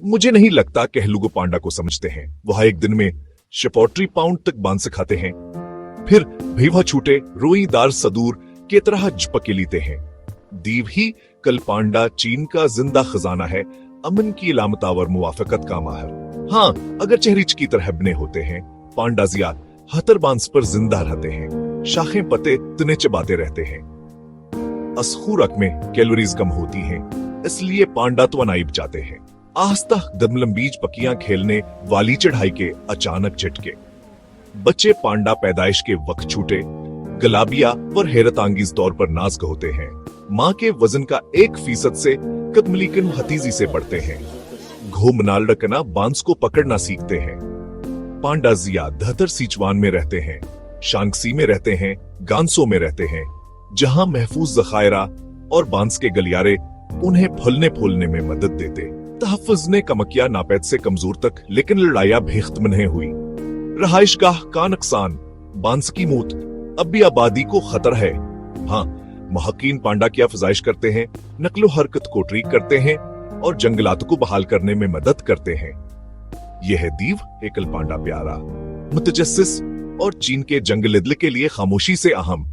मुझे नहीं लगता कहलुगु पांडा को समझते हैं। वह एक दिन में शिपोट्री पाउंड तक बांध से खाते हैं, फिर भीवा छूटे रोईदार सदूर के तरह झपके लेते हैं। दीव ही कल पांडा चीन का जिंदा खजाना है, अमन की लामतावर मुवाफकत का माहर। हाँ, अगर चेहरिच की तरह बने होते हैं, पांडा जिया हतर बांस पर जिंदा रहते हैं, शाखें पते तने चबाते रहते हैं। असखूरक में कैलोरीज कम होती हैं, इसलिए पांडा तो अनाइब जाते हैं। आस्ता दमलम बीज पकियां खेलने वाली चढ़ाई के अचानक झटके। बच्चे पांडा पैदाइश के वक्त छूटे गलाबिया और हैरतांगीज तौर पर नाजुक होते हैं। माँ के वजन का 1% से कदमलीकन हतीजी से बढ़ते हैं। घूमनाल रकना बांस को पकड़ना सीखते हैं। पांडा जिया धतर सीचवान में रहते हैं, शांगसी में रहते हैं, गांसो में रहते हैं, जहां महफूज जखायरा और बांस के गलियारे उन्हें फलने फूलने में मदद देते। तहफ़्फ़ुज़ ने कमकिया नापैद से कमजोर तक, लेकिन लड़ाइयां बेख्त नहीं हुई। रहाइशगाह का नुकसान, बांस की मौत, अब भी आबादी को खतर है। हाँ, महकीन पांडा की अफजाइश करते हैं, नकलो हरकत को ट्रीक करते हैं और जंगलात को बहाल करने में मदद करते हैं। यह है दीव एकल पांडा प्यारा, मुतजस्सिस और चीन के जंगल इदल के लिए खामोशी से अहम।